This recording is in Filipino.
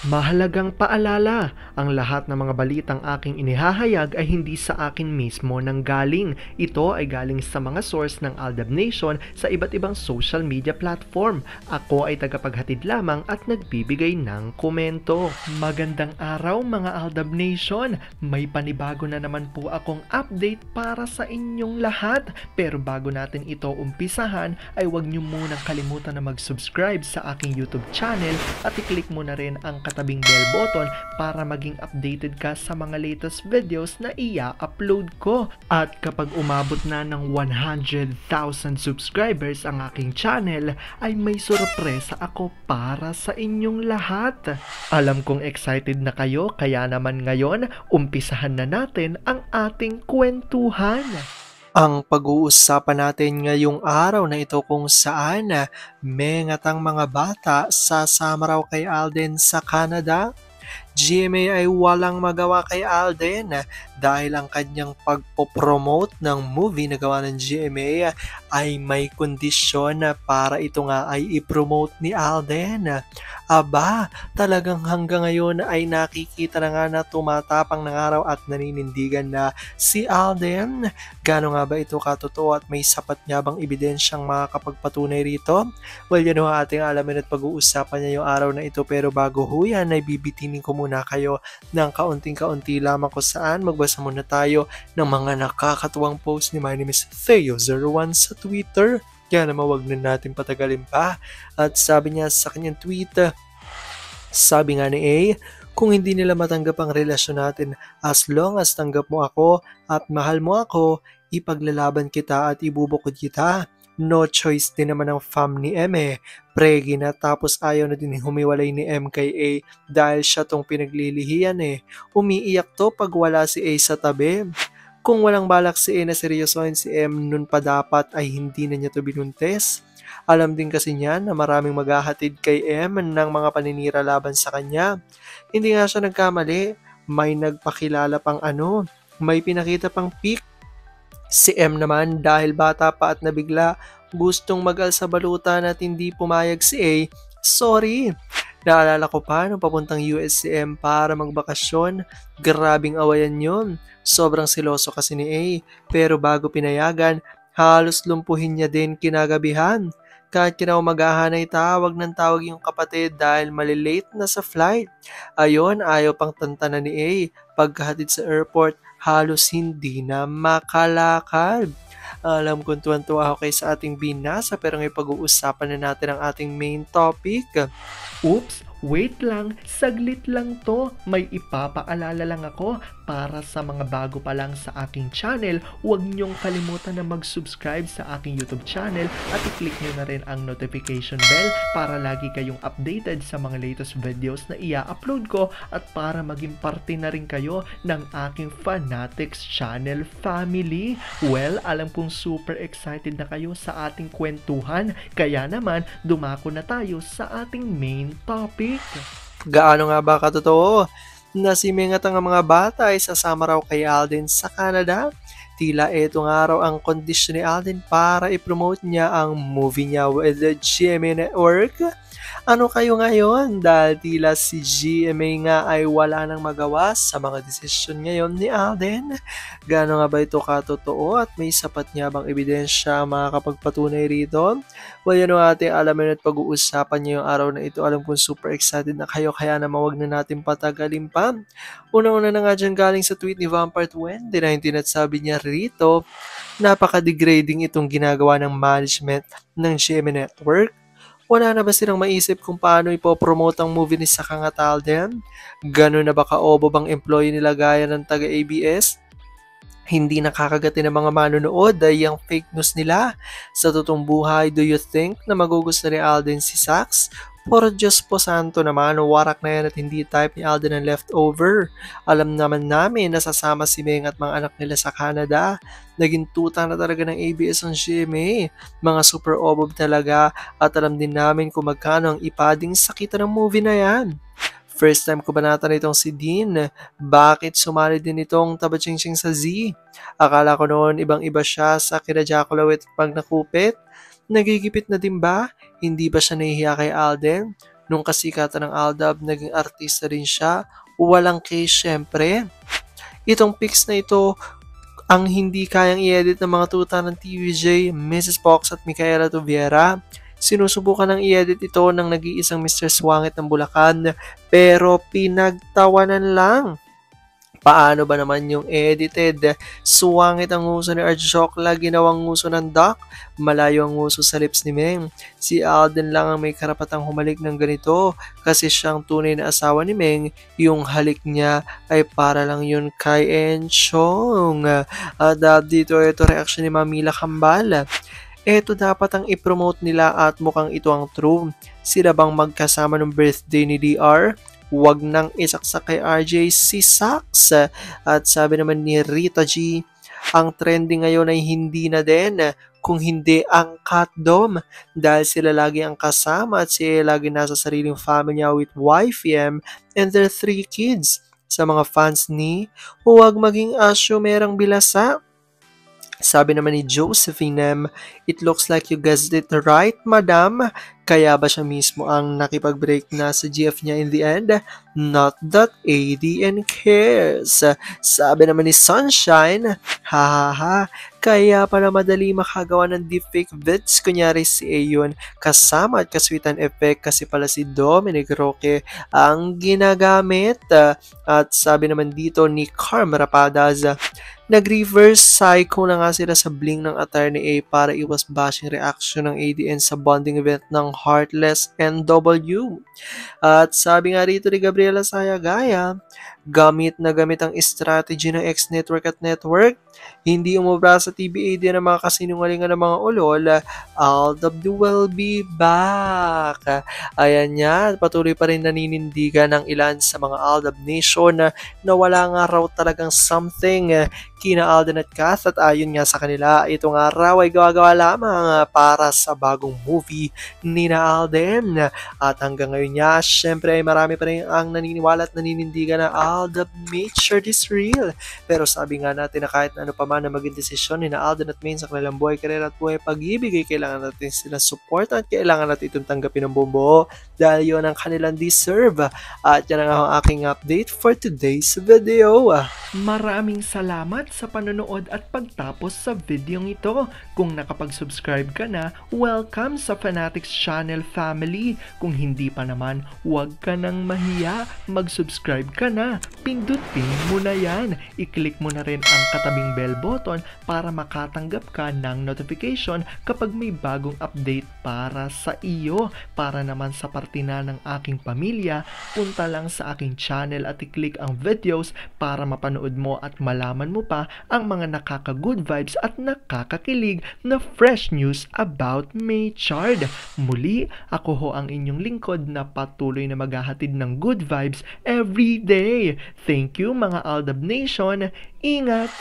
Mahalagang paalala, ang lahat ng mga balitang aking inihahayag ay hindi sa akin mismo nanggaling. Ito ay galing sa mga source ng Aldab Nation sa iba't ibang social media platform. Ako ay tagapaghatid lamang at nagbibigay ng komento. Magandang araw mga Aldab Nation! May panibago na naman po akong update para sa inyong lahat. Pero bago natin ito umpisahan ay huwag niyo munang kalimutan na mag-subscribe sa aking YouTube channel at i-click mo na rin ang katabing bell button para maging updated ka sa mga latest videos na i-upload ko. At kapag umabot na ng 100,000 subscribers ang aking channel, ay may sorpresa ako para sa inyong lahat. Alam kong excited na kayo, kaya naman ngayon, umpisahan na natin ang ating kwentuhan. Ang pag-uusapan natin ngayong araw na ito kung saan mengatang mga bata sasama raw kay Alden sa Canada. GMA ay walang magawa kay Alden dahil ang kanyang pagpopromote ng movie na gawa ng GMA ay may kondisyon para ito nga ay ipromote ni Alden. Aba, talagang hanggang ngayon ay nakikita na nga na tumatapang ng araw at naninindigan na si Alden. Gaano nga ba ito katotoo at may sapat nga bang ebidensyang makakapagpatunay rito? Well, yan ho ating alamin at pag-uusapan niya yung araw na ito, pero bago ho yan ay bibitinin ko muna kayo ng kaunting-kaunti lamang kung saan magbasa muna tayo ng mga nakakatuwang post ni My name is Theo01 sa Twitter. Kaya naman wag na natin patagalin pa. At sabi niya sa kanyang tweet, sabi nga ni A, kung hindi nila matanggap ang relasyon natin, as long as tanggap mo ako at mahal mo ako, ipaglalaban kita at ibubukod kita. No choice din naman ang fam ni M Pregi na, tapos ayaw na din humiwalay ni M kay A dahil siya tong pinaglilihiyan Umiiyak to pag wala si A sa tabi. Kung walang balak si A na seryosohin si M, nun pa dapat ay hindi na niya to binuntes. Alam din kasi niya na maraming maghahatid kay M ng mga paninira laban sa kanya. Hindi nga siya nagkamali, may nagpakilala pang may pinakita pang pic. Si M naman dahil bata pa at nabigla, gustong mag-al sa balutan at hindi pumayag si A. Sorry! Naalala ko pa nung papuntang US si M para magbakasyon. Grabing awayan yun. Sobrang siloso kasi ni A. Pero bago pinayagan, halos lumpuhin niya din kinagabihan. Kahit kinaumagahan ay tawag ng tawag yung kapatid dahil malilate na sa flight. Ayon, ayaw pang tantanan ni A. Pagkahatid sa airport, halos hindi na makalakad. Alam kong tuwan-tuwa ako kayo sa ating binasa, pero ngayon pag-uusapan na natin ang ating main topic. Oops! Wait lang, saglit lang to. May ipapaalala lang ako para sa mga bago pa lang sa aking channel. Huwag niyong kalimutan na mag-subscribe sa aking YouTube channel at i-click niyo na rin ang notification bell para lagi kayong updated sa mga latest videos na i-upload ko at para maging parte na rin kayo ng aking Fanatics channel family. Well, alam kong super excited na kayo sa ating kwentuhan, kaya naman dumako na tayo sa ating main topic. Gaano nga ba katotoo na si Mengat ang mga bata ay sasama raw kay Alden sa Canada? Tila eto nga raw ang kondisyon ni Alden para i-promote niya ang movie niya with the GMA Network. Ano kayo ngayon? Dahil tila si GMA nga ay wala nang magawa sa mga desisyon ngayon ni Alden. Gaano nga ba ito katotoo at may sapat nga bang ebidensya makakapagpatunay rito? Well, yan ang ating alamin at pag-uusapan niyo yung araw na ito. Alam kong super excited na kayo, kaya naman wag na natin patagalin pa. Una-una na nga dyan galing sa tweet ni Vampire2019 at sabi niya rito, napaka-degrading itong ginagawa ng management ng GMA Network. Wala na ba silang maisip kung paano ipopromote ang movie ni Sakang at Alden? Ganun na ba ka-obo bang employee nila gaya ng taga-ABS? Hindi nakakagati ng mga manonood ay ang fake news nila. Sa totoong buhay, do you think na magugusto ni Alden si Sax? Por Diyos po santo naman, warak na yan at hindi type ni Alden ang leftover. Alam naman namin na sasama si Meng at mga anak nila sa Canada. Naging tuta na talaga ng ABS ang GMA. Mga super obob talaga at alam din namin kung magkano ang ipading sakita ng movie na yan. First time ko banatan itong si Dean. Bakit sumali din itong tabachingsing sa Z? Akala ko noon ibang-iba siya sa kina Jacolawit pag nakupit. Nagigipit na din ba? Hindi ba siya nahihiya kay Alden? Nung kasikatan ng Aldab, naging artista rin siya. Walang case syempre. Itong pics na ito ang hindi kayang i-edit ng mga tuta ng TVJ, Mrs. Fox at Micaela Tuviera. Sinusubukan ng i-edit ito ng nag-iisang Mr. Swangit ng Bulacan, pero pinagtawanan lang. Paano ba naman yung edited? Suwangit ang nguso ni Arjokla, ginawang nguso ng Doc. Malayo ang nguso sa lips ni Meng. Si Alden lang ang may karapatang humalik ng ganito kasi siyang tunay na asawa ni Meng. Yung halik niya ay para lang yun kay Enchong. At dito ito reaction ni Mamila Kambal. Ito dapat ang i-promote nila at mukhang ito ang true. Sila bang magkasama ng birthday ni DR? Huwag nang isaksak kay RJ si Sax. At sabi naman ni Rita G, ang trending ngayon ay hindi na din kung hindi ang Catdom dahil sila lagi ang kasama at sila lagi nasa sariling family niya with YFM and their 3 kids. Sa mga fans ni, huwag maging asyumerang bilasa. Sabi naman ni Josephine M, it looks like you guessed it right, madam. Kaya ba siya mismo ang nakipag-break na sa GF niya in the end? Not that ADN cares. Sabi naman ni Sunshine, hahaha, kaya pala madali makagawa ng deepfake vids. Kunyari si Ayon kasama at kaswitan effect kasi pala si Dominic Roque ang ginagamit. At sabi naman dito ni Carm Rapadas, nag-reverse psycho na nga sila sa bling ng attire ni A para iwas bashing reaction ng ADN sa bonding event ng Heartless NW. At sabi nga rito ni Gabriela Sayagaya, gamit na gamit ang strategy ng X-Network at Network. Hindi umubra sa TBAD ng mga kasinungalingan ng mga ulol. Aldab will be back. Ayan yan, patuloy pa rin naninindigan ng ilan sa mga Aldab Nation na wala nga raw talagang something kina Alden at Kath at ayon nga sa kanila, itong araw ay gawa-gawa lamang para sa bagong movie ni na Alden. At hanggang ngayon niya, syempre ay marami pa rin ang naniniwala at naninindigan na Aldab made sure this real. Pero sabi nga natin na kahit na ano pa man na maging desisyon ni na Alden at Maine sa kanilang buhay, karera at buhay pag-ibig ay kailangan natin sila support at kailangan natin itong tanggapin ng bumbuo dahil yun ang kanilang deserve. At yan ang aking update for today's video. Maraming salamat sa panonood at pagtapos sa videong ito. Kung nakapag-subscribe ka na, welcome sa Fanatics Channel family. Kung hindi pa naman, huwag ka nang mahiya. Mag-subscribe ka na. Pindutin mo na yan. I-click mo na rin ang katabing bell button para makatanggap ka ng notification kapag may bagong update para sa iyo. Para naman sa parte na ng aking pamilya, punta lang sa aking channel at i-click ang videos para mapanood mo at malaman mo pa ang mga nakaka-good vibes at nakakakilig na fresh news about Maychard. Muli, ako ho ang inyong lingkod na patuloy na maghahatid ng good vibes every day. Thank you mga Aldab Nation. Ingat!